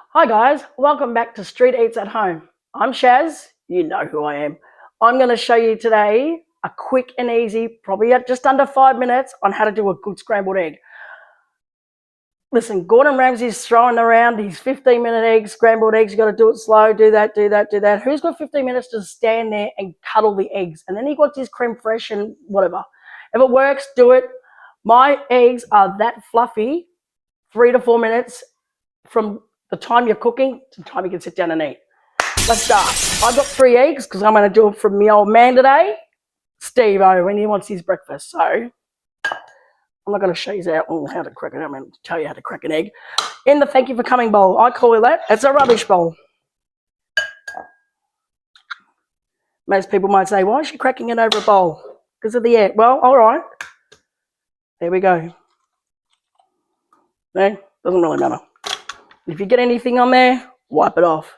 Hi guys, welcome back to Street Eats at Home. I'm Shaz, you know who I am. I'm going to show you today a quick and easy, probably at just under 5 minutes, on how to do a good scrambled egg. Listen, Gordon Ramsay's throwing around these 15-minute eggs, scrambled eggs. You got to do it slow, do that. Who's got 15 minutes to stand there and cuddle the eggs? And then he got his creme fraiche and whatever. If it works, do it. My eggs are that fluffy, 3 to 4 minutes from the time you're cooking to the time you can sit down and eat. Let's start. I've got 3 eggs because I'm going to do it from my old man today, Steve-O, when he wants his breakfast. So I'm not going to show you how to crack it. I'm going to tell you how to crack an egg. In the thank you for coming bowl, I call it that. It's a rubbish bowl. Most people might say, why is she cracking it over a bowl? Because of the egg. Well, all right. There we go. No, doesn't really matter. If you get anything on there, wipe it off.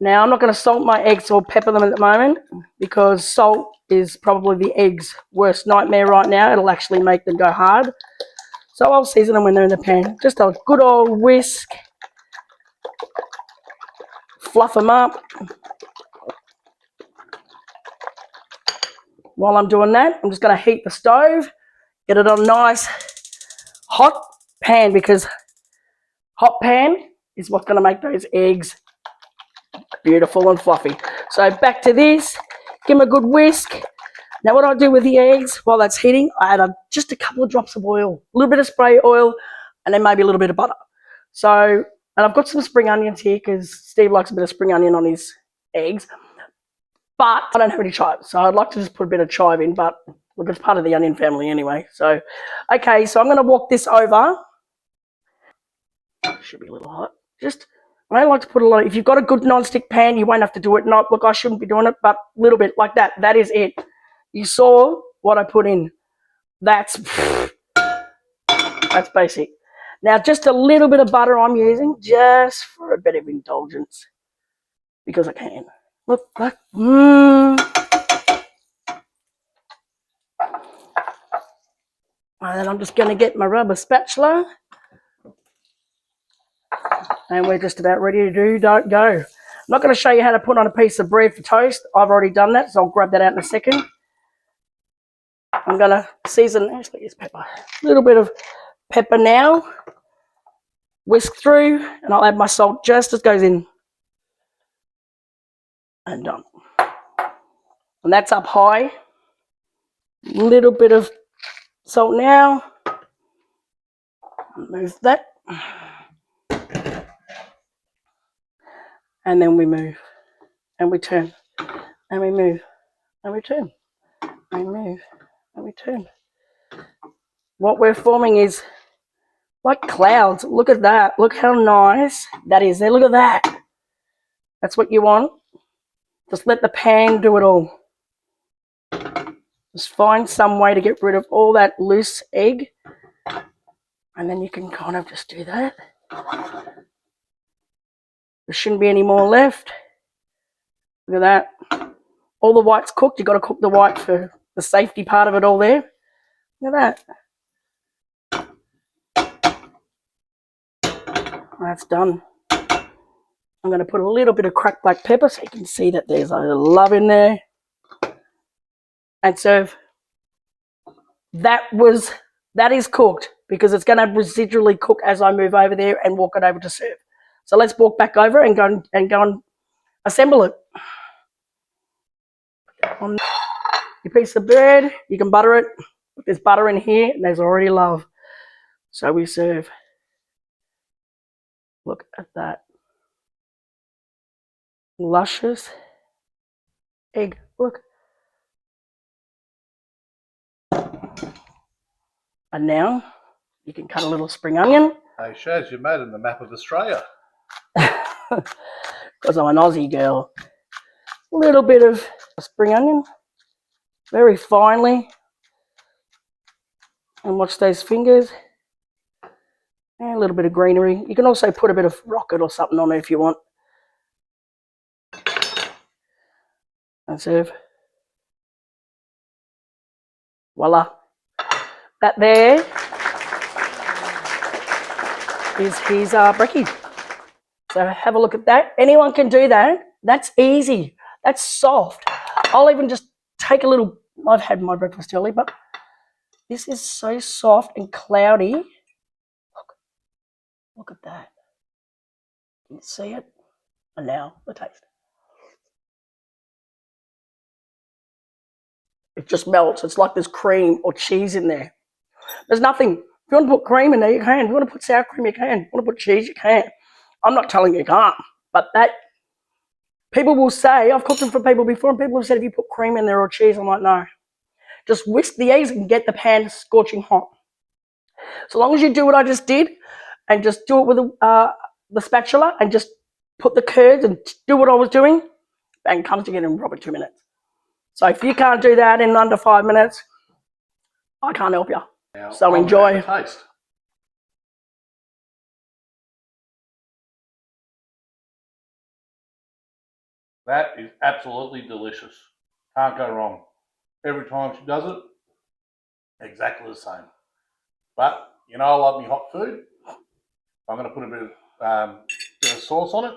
Now, I'm not going to salt my eggs or pepper them at the moment because salt is probably the egg's worst nightmare right now. It'll actually make them go hard. So I'll season them when they're in the pan. Just a good old whisk. Fluff them up. While I'm doing that, I'm just going to heat the stove. Get it on a nice hot pan because hot pan is what's going to make those eggs beautiful and fluffy. So back to this, give them a good whisk. Now what I do with the eggs while that's heating, I add just a couple of drops of oil, a little bit of spray oil, and then maybe a little bit of butter. So, and I've got some spring onions here because Steve likes a bit of spring onion on his eggs, but I don't have any chives, so I'd like to just put a bit of chive in, but look, it's part of the onion family anyway. So, okay, so I'm going to walk this over. Should be a little hot. I don't like to put a lot. If you've got a good non-stick pan, you won't have to do it. Not look, I shouldn't be doing it, but a little bit like that. That is it. You saw what I put in. That's basic. Now, just a little bit of butter I'm using, just for a bit of indulgence, because I can. Look, look. And then I'm just going to get my rubber spatula. And we're just about ready to go. I'm not going to show you how to put on a piece of bread for toast. I've already done that, so I'll grab that out in a second. I'm going to season, actually use pepper. A little bit of pepper now. Whisk through, and I'll add my salt just as it goes in. And done. And that's up high. A little bit of salt now. Move that. And then we move. And we turn. And we move. And we turn. And we move. And we turn. What we're forming is like clouds. Look at that. Look how nice that is there. Look at that. That's what you want. Just let the pan do it all. Just find some way to get rid of all that loose egg. And then you can kind of just do that. There shouldn't be any more left. Look at that. All the white's cooked. You've got to cook the white for the safety part of it all there. Look at that. That's done. I'm going to put a little bit of cracked black pepper so you can see that there's a love in there. And serve. That is cooked because it's going to residually cook as I move over there and walk it over to serve. So let's walk back over and go and assemble it. On your piece of bread, you can butter it. There's butter in here and there's already love. So we serve. Look at that. Luscious egg. Look. And now you can cut a little spring onion. Hey Shaz, you're made in the map of Australia. Because I'm an Aussie girl. A little bit of spring onion. Very finely. And watch those fingers. And a little bit of greenery. You can also put a bit of rocket or something on it if you want. And serve. Voila. That there is his brekkie. So have a look at that. Anyone can do that. That's easy. That's soft. I'll even just take a little. I've had my breakfast early, but this is so soft and cloudy. Look at that. Can you see it? And now the taste. It just melts. It's like there's cream or cheese in there. There's nothing. If you want to put cream in there, you can. If you want to put sour cream, you can. If you want to put cheese, you can. I'm not telling you can't. But that, people will say, I've cooked them for people before, and people have said if you put cream in there or cheese, I'm like, no. Just whisk the eggs and get the pan scorching hot. So long as you do what I just did, and just do it with the spatula, and just put the curds and do what I was doing, bang, comes together in probably 2 minutes. So if you can't do that in under 5 minutes, I can't help you. Now, So enjoy. Taste. That is absolutely delicious. Can't go wrong. Every time she does it, exactly the same. But, you know, I love me hot food. I'm going to put a bit of sauce on it.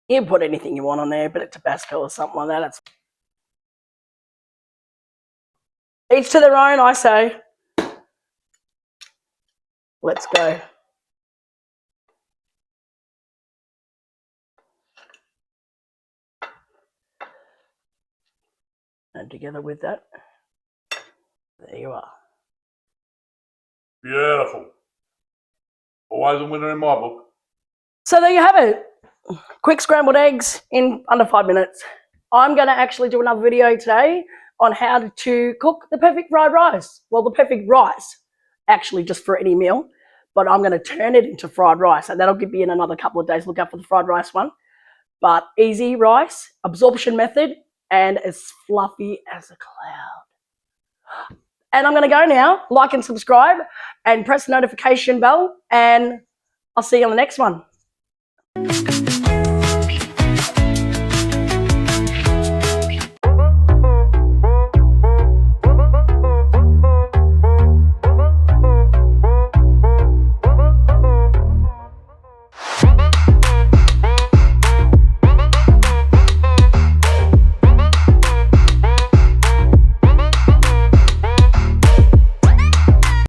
You can put anything you want on there, but a Tabasco or something like that. It's each to their own, I say. Let's go. And together with that, there you are. Beautiful. Always a winner in my book. So there you have it. Quick scrambled eggs in under 5 minutes. I'm going to actually do another video today on how to cook the perfect fried rice. Well, the perfect rice, actually just for any meal, but I'm going to turn it into fried rice, and that'll be in another couple of days. Look out for the fried rice one. But easy rice, absorption method, and as fluffy as a cloud. And I'm going to go now. Like and subscribe and press the notification bell, and I'll see you on the next one.